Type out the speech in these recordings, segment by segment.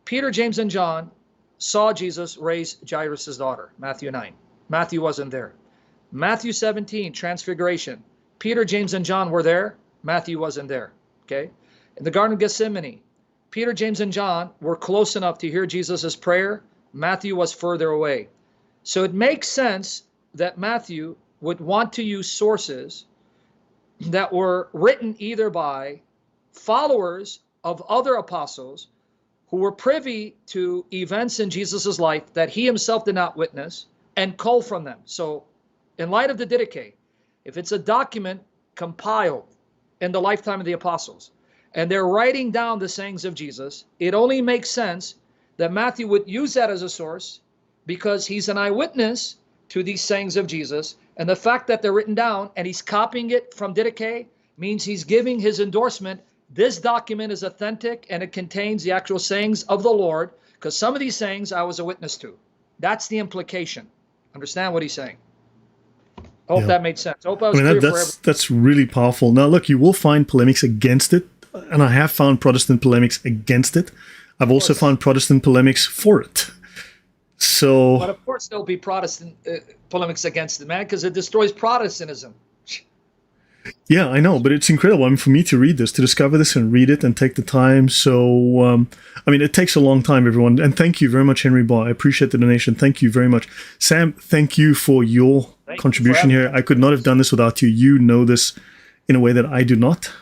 Peter, James, and John saw Jesus raise Jairus' daughter, Matthew 9. Matthew wasn't there. Matthew 17, transfiguration. Peter, James, and John were there. Matthew wasn't there. Okay? In the Garden of Gethsemane, Peter, James, and John were close enough to hear Jesus' prayer. Matthew was further away. So it makes sense that Matthew would want to use sources that were written either by followers of other apostles who were privy to events in Jesus' life that he himself did not witness, and cull from them. So in light of the Didache, if it's a document compiled in the lifetime of the apostles, and they're writing down the sayings of Jesus, it only makes sense that Matthew would use that as a source because he's an eyewitness to these sayings of Jesus. And the fact that they're written down and he's copying it from Didache means he's giving his endorsement. This document is authentic and it contains the actual sayings of the Lord, because some of these sayings I was a witness to. That's the implication. Understand what he's saying? I hope that made sense. I hope I was clear for everyone. That's really powerful. Now, look, you will find polemics against it, and I have found Protestant polemics against it. I've also found Protestant polemics for it. So, but of course there'll be Protestant polemics against it, man, because it destroys Protestantism. Yeah, I know, but it's incredible. I mean, for me to read this, to discover this and read it and take the time. So, I mean, it takes a long time, everyone. And thank you very much, Henry Barr. I appreciate the donation. Thank you very much. Sam, thank you for your contribution here. I could not have done this without you. You know this in a way that I do not.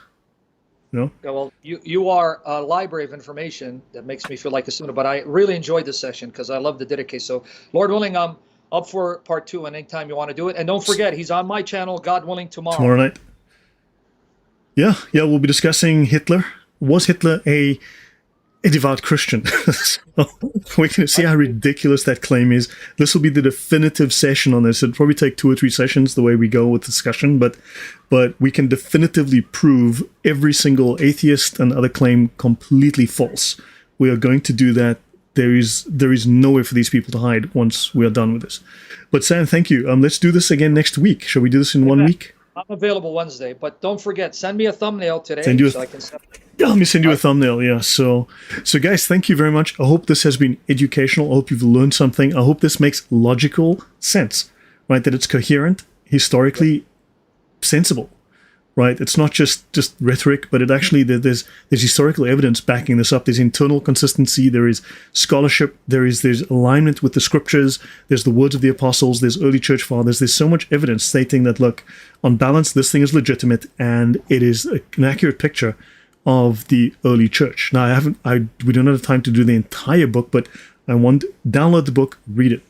You know? Yeah, well, you are a library of information that makes me feel like a student. But I really enjoyed this session because I love the Didache. So, Lord willing, I'm up for part 2 anytime you want to do it. And don't forget, he's on my channel, God willing, tomorrow. Tomorrow night. Yeah, we'll be discussing Hitler. Was Hitler a devout Christian? So we're going to see how ridiculous that claim is. This will be the definitive session on this. It'll probably take 2 or 3 sessions the way we go with discussion, but we can definitively prove every single atheist and other claim completely false. We are going to do that. There is nowhere for these people to hide once we are done with this. But Sam, thank you. Let's do this again next week. Shall we do this in 1 week? I'm available Wednesday, but don't forget, send me a thumbnail today so I can send it. Yeah, let me send you a thumbnail, yeah. So guys, thank you very much. I hope this has been educational. I hope you've learned something. I hope this makes logical sense, right? That it's coherent, historically sensible, right? It's not just rhetoric, but it actually, there's historical evidence backing this up. There's internal consistency. There is scholarship. There's alignment with the scriptures. There's the words of the apostles. There's early church fathers. There's so much evidence stating that, look, on balance, this thing is legitimate and it is an accurate picture of the early church. Now, we don't have time to do the entire book, but download the book, read it.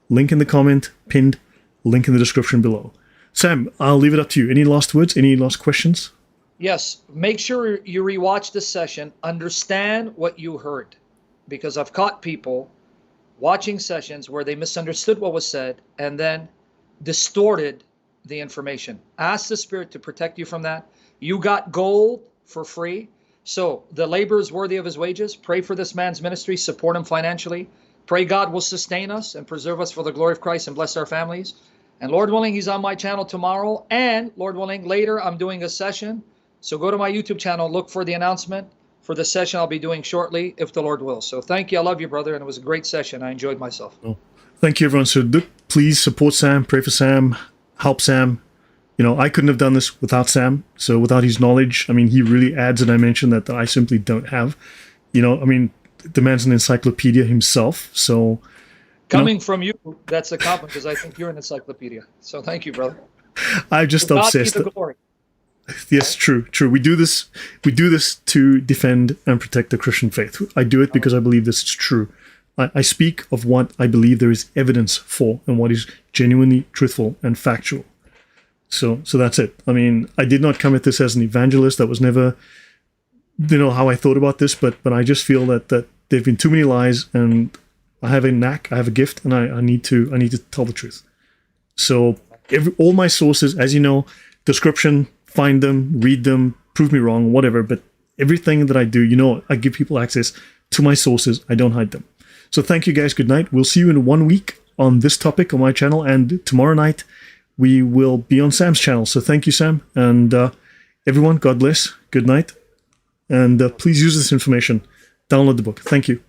Link in the comment, pinned, link in the description below. Sam, I'll leave it up to you. Any last words? Any last questions? Yes. Make sure you rewatch this session. Understand what you heard. Because I've caught people watching sessions where they misunderstood what was said and then distorted the information. Ask the Spirit to protect you from that. You got gold for free. So the labor is worthy of his wages. Pray for this man's ministry. Support him financially. Pray God will sustain us and preserve us for the glory of Christ and bless our families. And Lord willing, he's on my channel tomorrow. And Lord willing, later I'm doing a session. So go to my YouTube channel, look for the announcement for the session I'll be doing shortly, if the Lord will. So thank you. I love you, brother. And it was a great session. I enjoyed myself. Oh, thank you, everyone. So please support Sam, pray for Sam, help Sam. You know, I couldn't have done this without Sam. So without his knowledge, I mean, he really adds a dimension that I simply don't have. You know, I mean, the man's an encyclopedia himself. So coming from you, that's a compliment because I think you're an encyclopedia. So thank you, brother. I'm just obsessed. God be the glory. Yes, true. We do this to defend and protect the Christian faith. I do it because I believe this is true. I speak of what I believe there is evidence for and what is genuinely truthful and factual. So that's it. I mean, I did not come at this as an evangelist. That was never, how I thought about this. But I just feel that there've been too many lies, and I have a knack, I have a gift, and I need to tell the truth. So all my sources, as you know, description, find them, read them, prove me wrong, whatever. But everything that I do, I give people access to my sources. I don't hide them. So thank you guys. Good night. We'll see you in 1 week on this topic on my channel, and tomorrow night we will be on Sam's channel. So thank you, Sam, and everyone. God bless. Good night, and please use this information. Download the book. Thank you.